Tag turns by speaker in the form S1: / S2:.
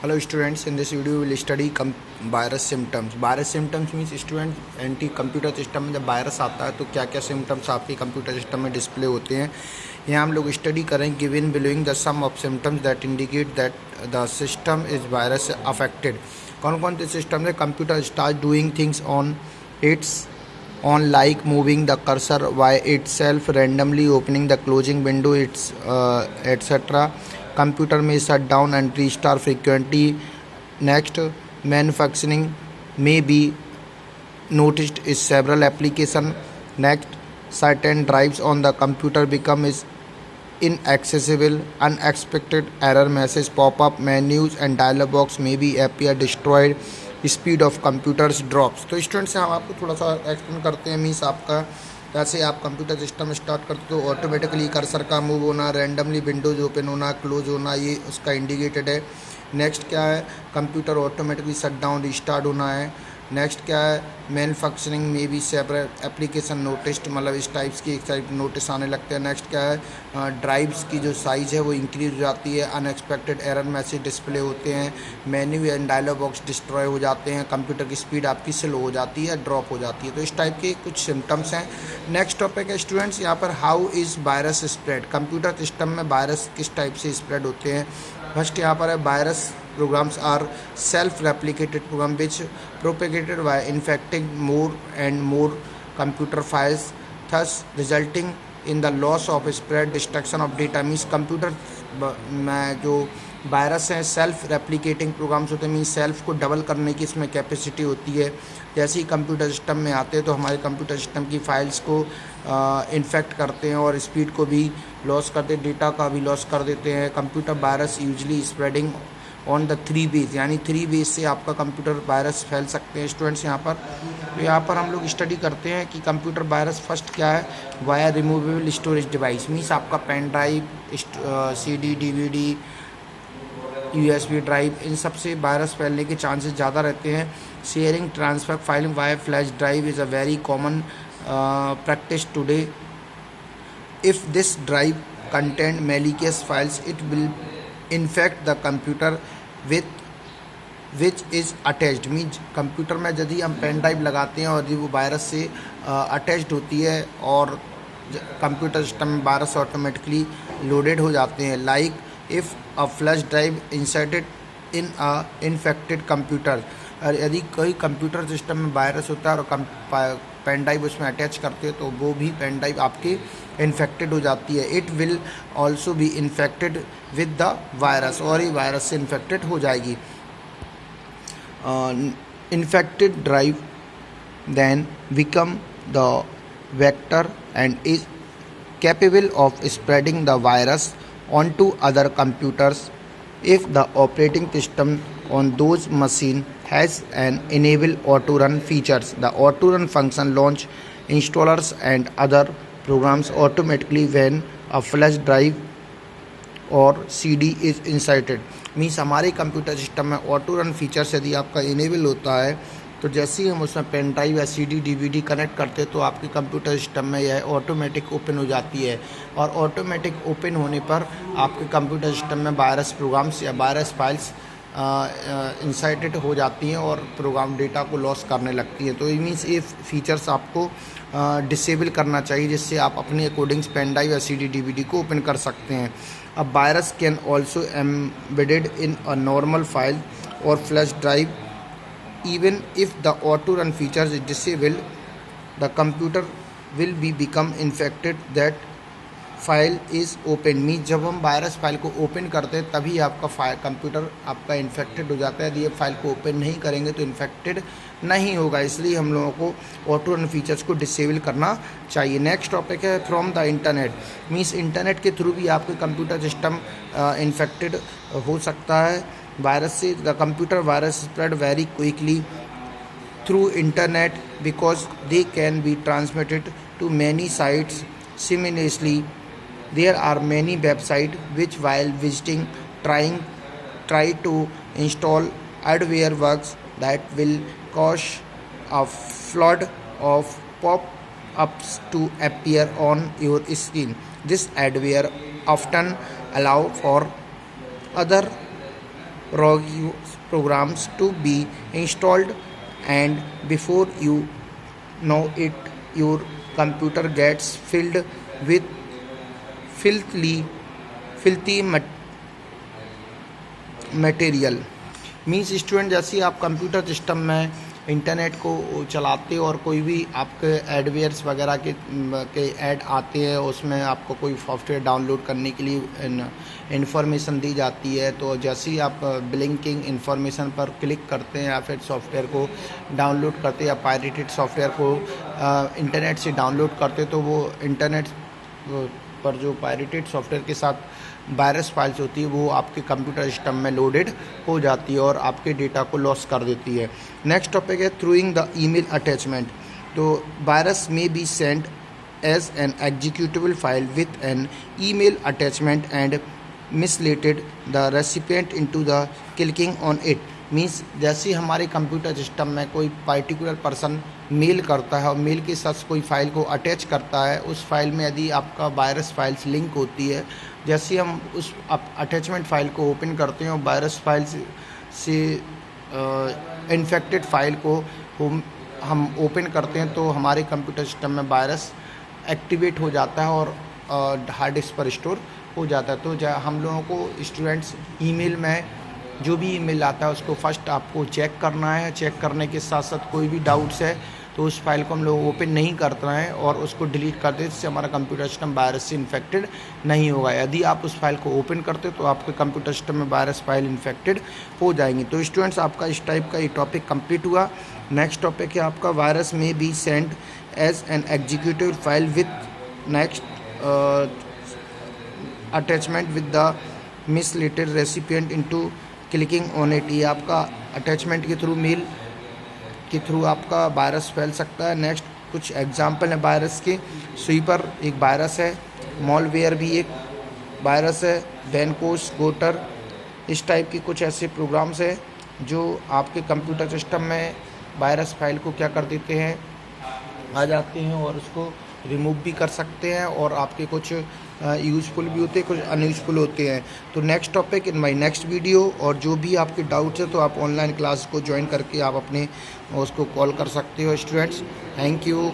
S1: Hello students, in this video we will study virus symptoms. Virus symptoms means student anti computer system में जब virus आता है तो क्या क्या सिम्टम्स आपके कंप्यूटर सिस्टम में डिस्प्ले होते हैं। यहाँ हम लोग स्टडी करें given bellowing the some of symptoms that indicate that the system is virus affected. कौन कौन से सिस्टम है? Computer start doing things on its on like moving the cursor by itself, randomly opening the closing window, etc. Computer may shut down and restart frequently. Next, manufacturing may be noticed is several application. Next, certain drives on the computer become is inaccessible. Unexpected error message pop up, menus and dialog box may be appear destroyed. Speed of computers drops. तो student से हम आपको थोड़ा सा explain करते हैं। Means आपका जैसे आप कंप्यूटर सिस्टम स्टार्ट करते हो ऑटोमेटिकली कर्सर का मूव होना, रैंडमली विंडोज ओपन होना, क्लोज होना, ये उसका इंडिकेटेड है। नेक्स्ट क्या है? Computer automatically shut down restart होना है। नेक्स्ट क्या है? मैन्युफैक्चरिंग में भी सेपरेट एप्लीकेशन नोटिस्ड, मतलब इस टाइप्स की एक टाइप नोटिस आने लगते हैं। नेक्स्ट क्या है? ड्राइव्स की जो साइज़ है वो इंक्रीज हो जाती है। अनएक्सपेक्टेड एरर मैसेज डिस्प्ले होते हैं। Menu and dialogue box destroy हो जाते हैं। कंप्यूटर की स्पीड आपकी स्लो हो जाती है, ड्रॉप हो जाती है। तो इस टाइप के कुछ सिम्टम्स हैं। नेक्स्ट टॉपिक है स्टूडेंट्स यहाँ पर how is virus spread. Computer system में वायरस किस टाइप से स्प्रेड होते हैं। फर्स्ट यहाँ पर है virus programs are self-replicated program which propagated by infecting more and more computer files, thus resulting in the loss of spread, destruction of data। Means computer में जो वायरस हैं सेल्फ रेप्लिकेटिंग प्रोग्राम्स होते हैं। Means self को double करने की इसमें capacity होती है। जैसे ही कंप्यूटर सिस्टम में आते हैं तो हमारे कंप्यूटर सिस्टम की फाइल्स को इन्फेक्ट करते हैं और स्पीड को भी लॉस करते हैं, डेटा का भी लॉस कर देते हैं। Computer virus usually spreading on the 3 base, यानी 3 बेस से आपका कंप्यूटर वायरस फैल सकते हैं। स्टूडेंट्स यहाँ पर तो यहाँ पर हम लोग स्टडी करते हैं कि कंप्यूटर वायरस फर्स्ट क्या है? Via removable storage device. Means आपका pen drive, CD, DVD, USB drive, इन सब से वायरस फैलने के चांसेस ज़्यादा रहते हैं। Sharing transfer filing via flash drive is a very common practice today. If this drive content malicious files it will infect the computer with which is attached। Means computer में यदि हम pen drive लगाते हैं और यदि वो virus से attached होती है और कंप्यूटर सिस्टम में वायरस ऑटोमेटिकली लोडेड हो जाते हैं। Like if a flash drive inserted in a infected computer. और यदि कोई कंप्यूटर सिस्टम में वायरस होता है और पेन ड्राइव उसमें अटैच करते हो तो वो भी पेन ड्राइव आपकी इन्फेक्टेड हो जाती है। It will also be infected with the virus, और ये वायरस से इन्फेक्टेड हो जाएगी। Infected drive then become the vector and is capable of spreading the virus onto other computers if the operating system on those machine has an enable auto run features। The auto run function launch installers and other programs automatically when a flash drive और CD is inserted. Means हमारे computer system में auto run features यदि आपका enable होता है तो जैसे ही हम उसमें पेन ड्राइव या CD DVD कनेक्ट करते हैं तो आपके कंप्यूटर सिस्टम में यह ऑटोमेटिक ओपन हो जाती है। और ऑटोमेटिक ओपन होने पर आपके कंप्यूटर सिस्टम में वायरस प्रोग्राम्स या वायरस फाइल्स इंसर्टेड हो जाती हैं और प्रोग्राम डेटा को लॉस करने लगती है। तो ये मीन्स ये फीचर्स आपको डिसेबल करना चाहिए जिससे आप अपने अकॉर्डिंग्स पेन ड्राइव या CD DVD को ओपन कर सकते हैं। अब virus can also embedded in a normal file or flash drive. Even if the auto run feature is disabled, the computer will be become infected that file is open। Means जब हम virus file को open करते हैं तभी आपका computer आपका infected हो जाता है। यदि ये फाइल को ओपन नहीं करेंगे तो इन्फेक्टेड नहीं होगा, इसलिए हम लोगों को ऑटो रन फीचर्स को डिसेबल करना चाहिए। नेक्स्ट टॉपिक है from the internet. Means internet के थ्रू भी आपके कंप्यूटर सिस्टम इन्फेक्टेड हो सकता है वायरस से। The computer virus spread very quickly through internet because they can be transmitted to many sites similarly. There are many website which while visiting try to install adware works that will cause a flood of pop-ups to appear on your screen। This adware often allow for other programs to be installed, and before you know it, your computer gets filled with filthy material. Means student, जैसे ही आप computer system में internet को चलाते हो और कोई भी आपके एडवेयर्स वगैरह के ऐड आते हैं, उसमें आपको कोई सॉफ्टवेयर डाउनलोड करने के लिए इन्फॉर्मेशन दी जाती है, तो जैसे ही आप ब्लिंकिंग इन्फॉर्मेशन पर क्लिक करते हैं या फिर सॉफ्टवेयर को डाउनलोड करते हैं या पायरेटेड सॉफ्टवेयर को इंटरनेट से डाउनलोड करते, तो वो इंटरनेट पर जो पायरेटेड सॉफ्टवेयर के साथ वायरस फाइल्स होती है वो आपके कंप्यूटर सिस्टम में लोडेड हो जाती है और आपके डेटा को लॉस कर देती है। नेक्स्ट टॉपिक है थ्रूइंग द ईमेल अटैचमेंट। तो virus may be send as an executable file with an email attachment and misled the recipient into the clicking on it. Means जैसे हमारे कंप्यूटर सिस्टम में कोई particular person mail करता है और mail के साथ कोई फाइल को अटैच करता है, उस फाइल में यदि आपका वायरस फाइल्स लिंक होती है, जैसे हम उस अटैचमेंट फाइल को ओपन करते हैं और वायरस फाइल से इन्फेक्टेड फाइल को हम ओपन करते हैं, तो हमारे कंप्यूटर सिस्टम में वायरस एक्टिवेट हो जाता है और हार्ड डिस्क पर स्टोर हो जाता है। तो हम लोगों को स्टूडेंट्स ईमेल में जो भी ईमेल आता है उसको फर्स्ट आपको चेक करना है। चेक करने के साथ साथ कोई भी डाउट्स है तो उस फाइल को हम लोग ओपन नहीं करते हैं और उसको डिलीट कर दें, जिससे हमारा कंप्यूटर सिस्टम वायरस से इन्फेक्टेड नहीं होगा। यदि आप उस फाइल को ओपन करते तो आपके कंप्यूटर सिस्टम में वायरस फाइल इन्फेक्टेड हो जाएंगी। तो स्टूडेंट्स, आपका इस टाइप का ये टॉपिक कंप्लीट हुआ। नेक्स्ट टॉपिक है आपका virus may be send as an executive file with next attachment with the misled recipient into clicking on it. ये आपका अटैचमेंट के थ्रू मेल के थ्रू आपका वायरस फैल सकता है। नेक्स्ट कुछ एग्जांपल है वायरस के। स्वीपर एक वायरस है, मॉलवेयर भी एक वायरस है, बेनकोस, गोटर, इस टाइप के कुछ ऐसे प्रोग्राम्स हैं जो आपके कंप्यूटर सिस्टम में वायरस फाइल को क्या कर देते हैं, आ जाते हैं और उसको रिमूव भी कर सकते हैं और आपके कुछ यूज़फुल भी होते हैं, कुछ अनयूज़फुल होते हैं। तो next topic in my next video. और जो भी आपके डाउट्स है तो आप ऑनलाइन क्लास को ज्वाइन करके आप अपने उसको कॉल कर सकते हो स्टूडेंट्स। Thank you.